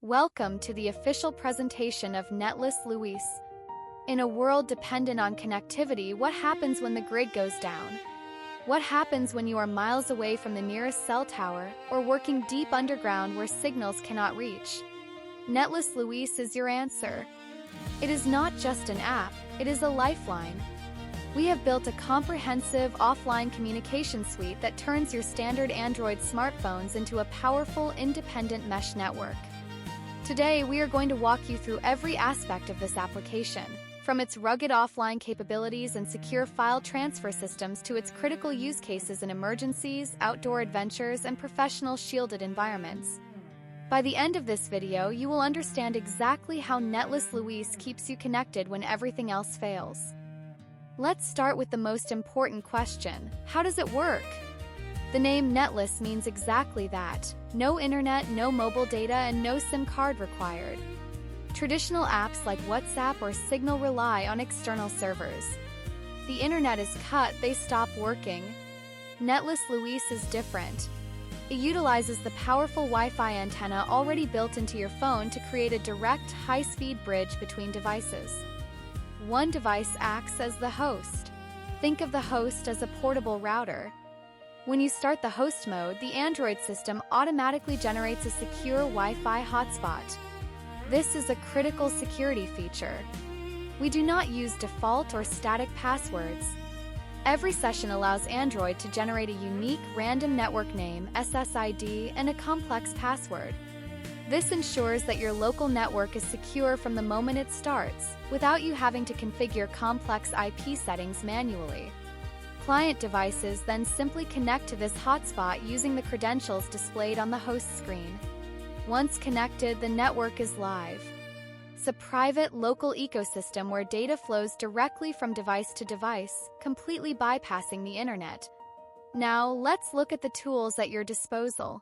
Welcome to the official presentation of Netless Luis. In a world dependent on connectivity, what happens when the grid goes down? What happens when you are miles away from the nearest cell tower or working deep underground where signals cannot reach? Netless Luis is your answer. It is not just an app, it is a lifeline. We have built a comprehensive offline communication suite that turns your standard Android smartphones into a powerful, independent mesh network. Today, we are going to walk you through every aspect of this application, from its rugged offline capabilities and secure file transfer systems to its critical use cases in emergencies, outdoor adventures, and professional shielded environments. By the end of this video, you will understand exactly how Netless Luis keeps you connected when everything else fails. Let's start with the most important question: how does it work? The name Netless means exactly that. No internet, no mobile data, and no SIM card required. Traditional apps like WhatsApp or Signal rely on external servers. The internet is cut, they stop working. Netless Luis is different. It utilizes the powerful Wi-Fi antenna already built into your phone to create a direct, high-speed bridge between devices. One device acts as the host. Think of the host as a portable router. When you start the host mode, the Android system automatically generates a secure Wi-Fi hotspot. This is a critical security feature. We do not use default or static passwords. Every session allows Android to generate a unique random network name, SSID, and a complex password. This ensures that your local network is secure from the moment it starts, without you having to configure complex IP settings manually. Client devices then simply connect to this hotspot using the credentials displayed on the host screen. Once connected, the network is live. It's a private, local ecosystem where data flows directly from device to device, completely bypassing the internet. Now, let's look at the tools at your disposal.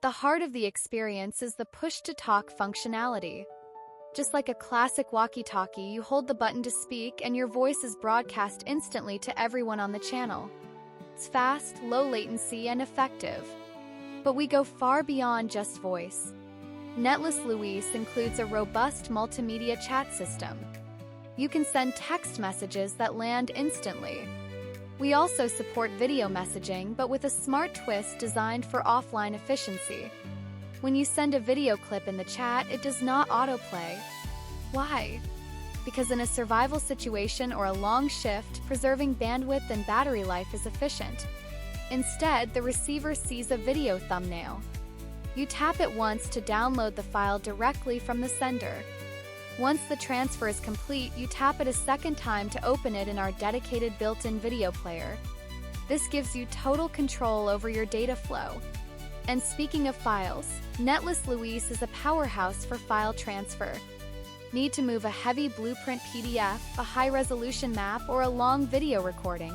The heart of the experience is the push-to-talk functionality. Just like a classic walkie-talkie, you hold the button to speak and your voice is broadcast instantly to everyone on the channel. It's fast, low latency, and effective. But we go far beyond just voice. Netless Luis includes a robust multimedia chat system. You can send text messages that land instantly. We also support video messaging, but with a smart twist designed for offline efficiency. When you send a video clip in the chat, it does not autoplay. Why? Because in a survival situation or a long shift, preserving bandwidth and battery life is efficient. Instead, the receiver sees a video thumbnail. You tap it once to download the file directly from the sender. Once the transfer is complete, you tap it a second time to open it in our dedicated built-in video player. This gives you total control over your data flow. And speaking of files, Netless Luis is a powerhouse for file transfer. Need to move a heavy blueprint PDF, a high-resolution map, or a long video recording?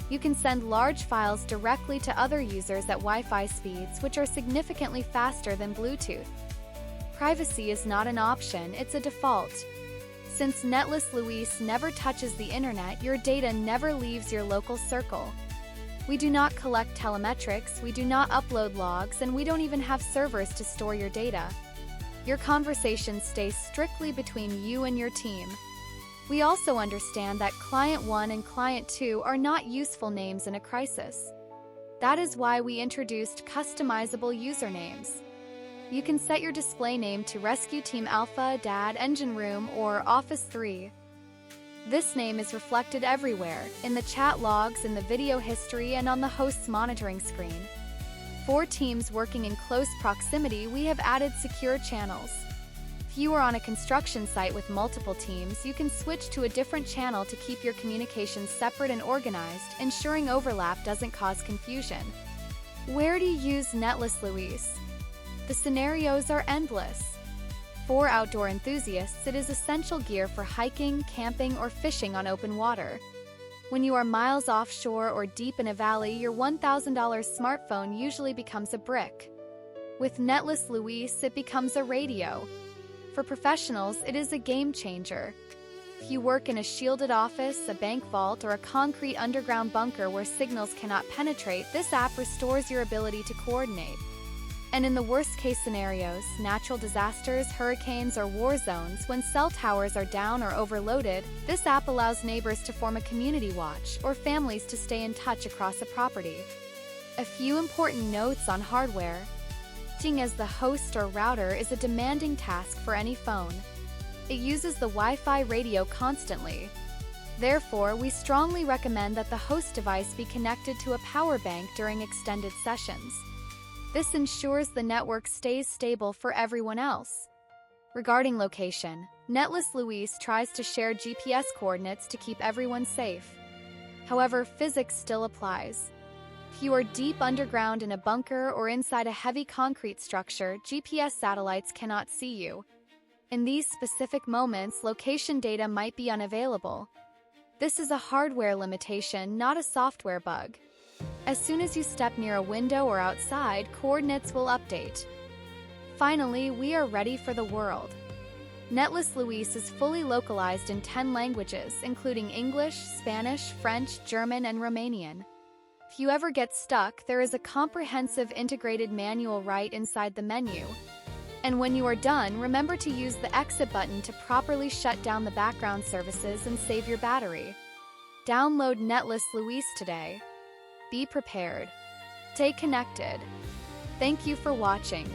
You can send large files directly to other users at Wi-Fi speeds, which are significantly faster than Bluetooth. Privacy is not an option, it's a default. Since Netless Luis never touches the internet, your data never leaves your local circle. We do not collect telemetrics, we do not upload logs, and we don't even have servers to store your data. Your conversations stay strictly between you and your team. We also understand that Client 1 and Client 2 are not useful names in a crisis. That is why we introduced customizable usernames. You can set your display name to Rescue Team Alpha, Dad, Engine Room, or Office 3. This name is reflected everywhere, in the chat logs, in the video history, and on the host's monitoring screen. For teams working in close proximity, we have added secure channels. If you are on a construction site with multiple teams, you can switch to a different channel to keep your communications separate and organized, ensuring overlap doesn't cause confusion. Where do you use Netless Luis? The scenarios are endless. For outdoor enthusiasts, it is essential gear for hiking, camping, or fishing on open water. When you are miles offshore or deep in a valley, your $1,000 smartphone usually becomes a brick. With Netless Luis, it becomes a radio. For professionals, it is a game changer. If you work in a shielded office, a bank vault, or a concrete underground bunker where signals cannot penetrate, this app restores your ability to coordinate. And in the worst-case scenarios, natural disasters, hurricanes, or war zones, when cell towers are down or overloaded, this app allows neighbors to form a community watch or families to stay in touch across a property. A few important notes on hardware. Acting as the host or router is a demanding task for any phone. It uses the Wi-Fi radio constantly. Therefore, we strongly recommend that the host device be connected to a power bank during extended sessions. This ensures the network stays stable for everyone else. Regarding location, Netless Luis tries to share GPS coordinates to keep everyone safe. However, physics still applies. If you are deep underground in a bunker or inside a heavy concrete structure, GPS satellites cannot see you. In these specific moments, location data might be unavailable. This is a hardware limitation, not a software bug. As soon as you step near a window or outside, coordinates will update. Finally, we are ready for the world. Netless Luis is fully localized in 10 languages, including English, Spanish, French, German, and Romanian. If you ever get stuck, there is a comprehensive integrated manual right inside the menu. And when you are done, remember to use the exit button to properly shut down the background services and save your battery. Download Netless Luis today. Be prepared. Stay connected. Thank you for watching.